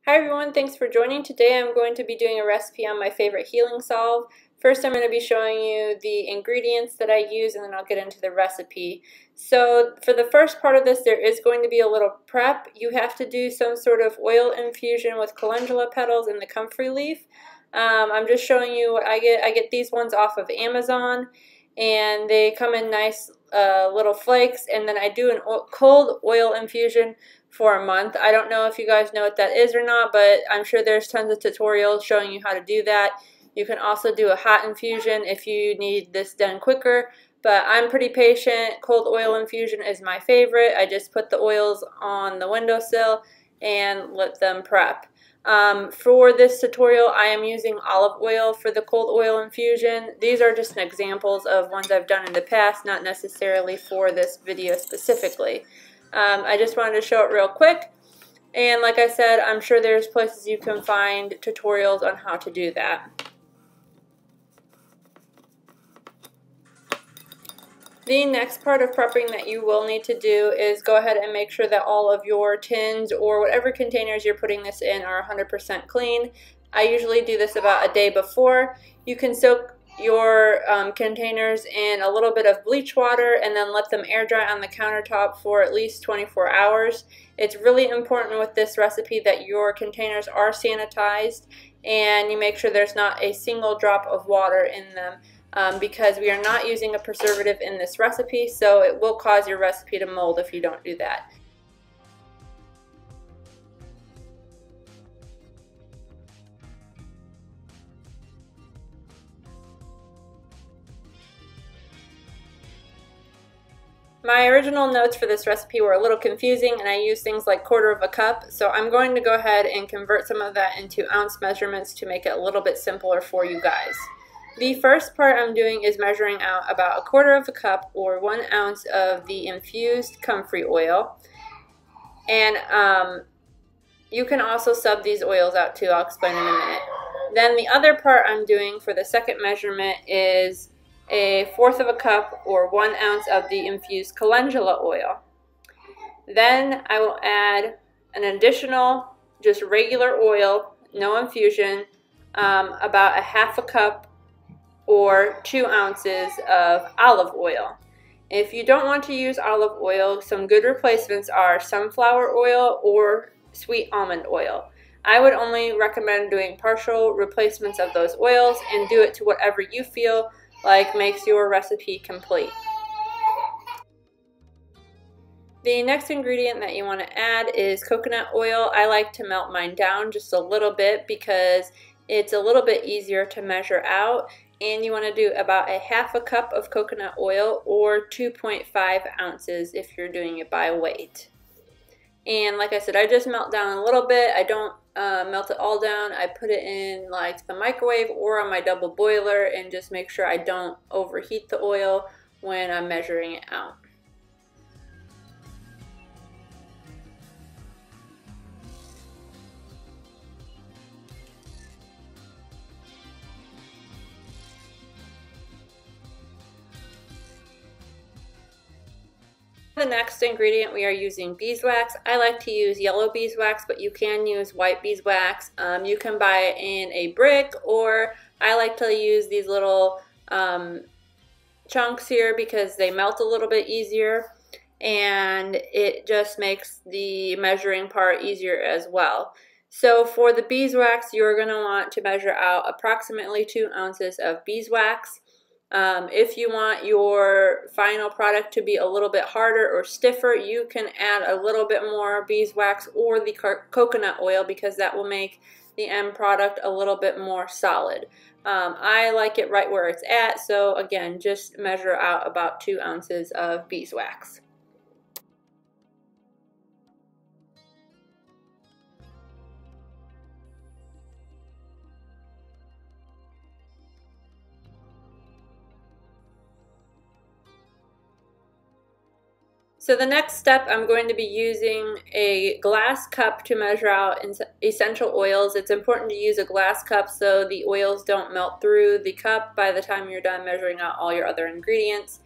Hi everyone, thanks for joining. Today I'm going to be doing a recipe on my favorite healing salve. First I'm going to be showing you the ingredients that I use and then I'll get into the recipe. So for the first part of this there is going to be a little prep. You have to do some sort of oil infusion with calendula petals and the comfrey leaf. I'm just showing you what I get. I get these ones off of Amazon and they come in nice little flakes, and then I do a cold oil infusion for a month. I don't know if you guys know what that is or not, but I'm sure there's tons of tutorials showing you how to do that. You can also do a hot infusion if you need this done quicker, but I'm pretty patient. Cold oil infusion is my favorite. I just put the oils on the windowsill and let them prep. For this tutorial I am using olive oil for the cold oil infusion. These are just examples of ones I've done in the past, not necessarily for this video specifically. I just wanted to show it real quick, and like I said, I'm sure there's places you can find tutorials on how to do that. The next part of prepping that you will need to do is go ahead and make sure that all of your tins or whatever containers you're putting this in are 100% clean. I usually do this about a day before. You can soak your containers in a little bit of bleach water and then let them air dry on the countertop for at least 24 hours. It's really important with this recipe that your containers are sanitized and you make sure there's not a single drop of water in them. Because we are not using a preservative in this recipe, so it will cause your recipe to mold if you don't do that. My original notes for this recipe were a little confusing and I used things like 1/4 of a cup, so I'm going to go ahead and convert some of that into ounce measurements to make it a little bit simpler for you guys. The first part I'm doing is measuring out about 1/4 of a cup or 1 ounce of the Infused Comfrey Oil. And you can also sub these oils out too, I'll explain in a minute. Then the other part I'm doing for the second measurement is 1/4 of a cup or 1 ounce of the Infused Calendula Oil. Then I will add an additional, just regular oil, no infusion, about 1/2 cup or 2 ounces of olive oil. If you don't want to use olive oil, some good replacements are sunflower oil or sweet almond oil. I would only recommend doing partial replacements of those oils and do it to whatever you feel like makes your recipe complete. The next ingredient that you want to add is coconut oil. I like to melt mine down just a little bit because it's a little bit easier to measure out. And you want to do about 1/2 cup of coconut oil or 2.5 ounces if you're doing it by weight. And like I said, I just melt down a little bit. I don't melt it all down. I put it in like the microwave or on my double boiler and just make sure I don't overheat the oil when I'm measuring it out. The next ingredient we are using beeswax. I like to use yellow beeswax, but you can use white beeswax. You can buy it in a brick, or I like to use these little chunks here because they melt a little bit easier and it just makes the measuring part easier as well. So for the beeswax, you're going to want to measure out approximately 2 ounces of beeswax. If you want your final product to be a little bit harder or stiffer, you can add a little bit more beeswax or the coconut oil because that will make the end product a little bit more solid. I like it right where it's at, so again, just measure out about 2 ounces of beeswax. So the next step, I'm going to be using a glass cup to measure out essential oils. It's important to use a glass cup so the oils don't melt through the cup by the time you're done measuring out all your other ingredients.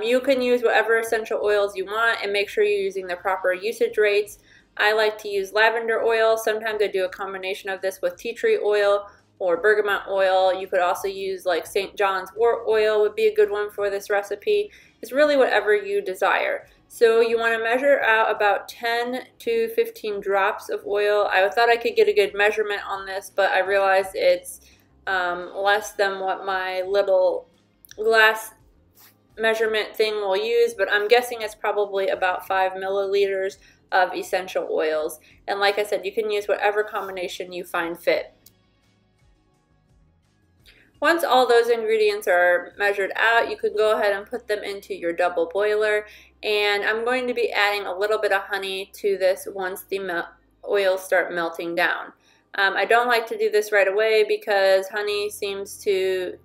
You can use whatever essential oils you want and make sure you're using the proper usage rates. I like to use lavender oil. Sometimes I do a combination of this with tea tree oil or bergamot oil. You could also use like St. John's wort oil would be a good one for this recipe. It's really whatever you desire. So you want to measure out about 10 to 15 drops of oil. I thought I could get a good measurement on this, but I realized it's less than what my little glass measurement thing will use, but I'm guessing it's probably about 5 milliliters of essential oils. And like I said, you can use whatever combination you find fit. Once all those ingredients are measured out, you can go ahead and put them into your double boiler. And I'm going to be adding a little bit of honey to this once the oils start melting down. I don't like to do this right away because honey seems to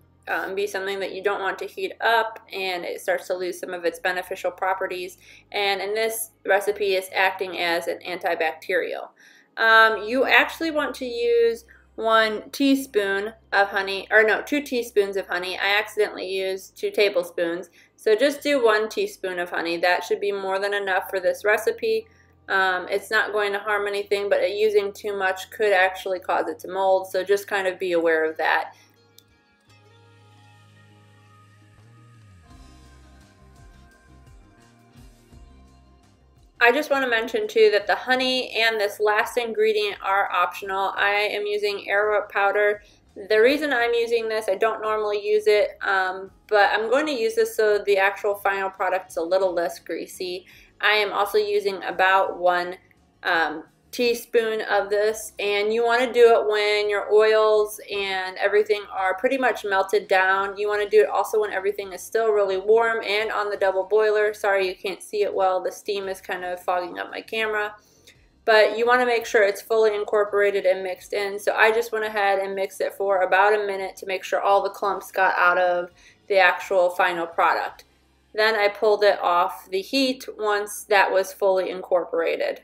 be something that you don't want to heat up, and it starts to lose some of its beneficial properties. And in this recipe, it's acting as an antibacterial. You actually want to use 1 teaspoon of honey, or no, 2 teaspoons of honey. I accidentally used 2 tablespoons. So just do 1 teaspoon of honey. That should be more than enough for this recipe. It's not going to harm anything, but using too much could actually cause it to mold. So just kind of be aware of that. I just want to mention too that the honey and this last ingredient are optional. I am using arrowroot powder. The reason I'm using this, I don't normally use it, but I'm going to use this so the actual final product is a little less greasy. I am also using about 1 teaspoon of this, and you want to do it when your oils and everything are pretty much melted down. You want to do it also when everything is still really warm and on the double boiler. Sorry you can't see it well, the steam is kind of fogging up my camera, but you want to make sure it's fully incorporated and mixed in. So I just went ahead and mixed it for about a minute to make sure all the clumps got out of the actual final product. Then I pulled it off the heat once that was fully incorporated.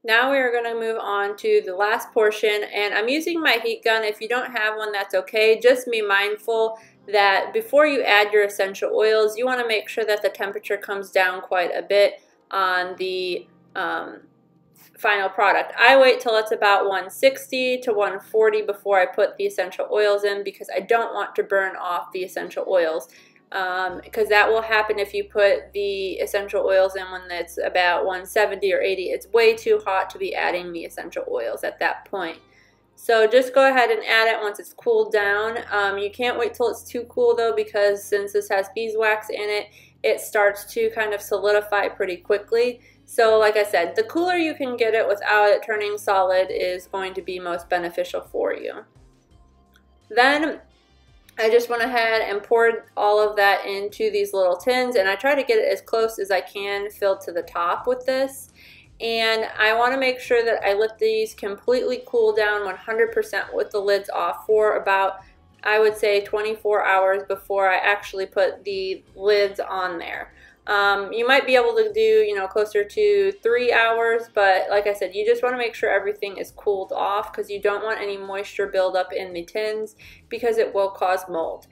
Now we are going to move on to the last portion, and I'm using my heat gun. If you don't have one, that's okay. Just be mindful that before you add your essential oils, you want to make sure that the temperature comes down quite a bit on the final product. I wait till it's about 160 to 140 before I put the essential oils in, because I don't want to burn off the essential oils. Because that will happen if you put the essential oils in when it's about 170 or 80. It's way too hot to be adding the essential oils at that point. So just go ahead and add it once it's cooled down. You can't wait till it's too cool though, because since this has beeswax in it, it starts to kind of solidify pretty quickly. So like I said, the cooler you can get it without it turning solid is going to be most beneficial for you. Then I just went ahead and poured all of that into these little tins, and I try to get it as close as I can filled to the top with this. And I want to make sure that I let these completely cool down 100% with the lids off for about, I would say, 24 hours before I actually put the lids on there. You might be able to do, closer to 3 hours, but like I said, you just want to make sure everything is cooled off, because you don't want any moisture buildup in the tins, because it will cause mold.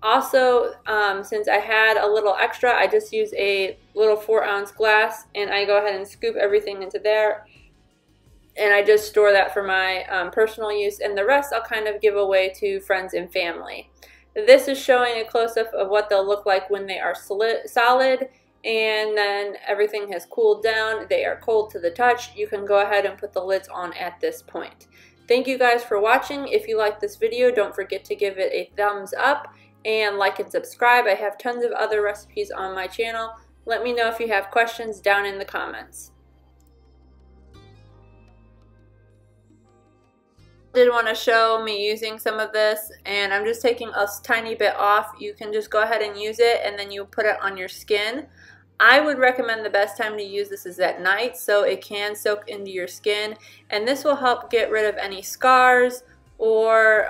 Also, since I had a little extra, I just use a little 4-ounce glass, and I go ahead and scoop everything into there, and I just store that for my personal use, and the rest I'll kind of give away to friends and family. This is showing a close-up of what they'll look like when they are solid, and then everything has cooled down. They are cold to the touch. You can go ahead and put the lids on at this point. Thank you guys for watching. If you like this video, don't forget to give it a thumbs up and like and subscribe. I have tons of other recipes on my channel. Let me know if you have questions down in the comments. Did want to show me using some of this, and I'm just taking a tiny bit off. You can just go ahead and use it, and then you put it on your skin. I would recommend the best time to use this is at night, so it can soak into your skin, and this will help get rid of any scars or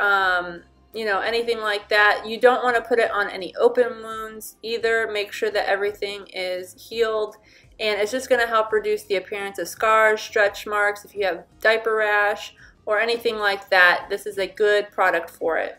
anything like that. You don't want to put it on any open wounds either. Make sure that everything is healed, and it's just going to help reduce the appearance of scars, stretch marks, if you have diaper rash or anything like that. This is a good product for it.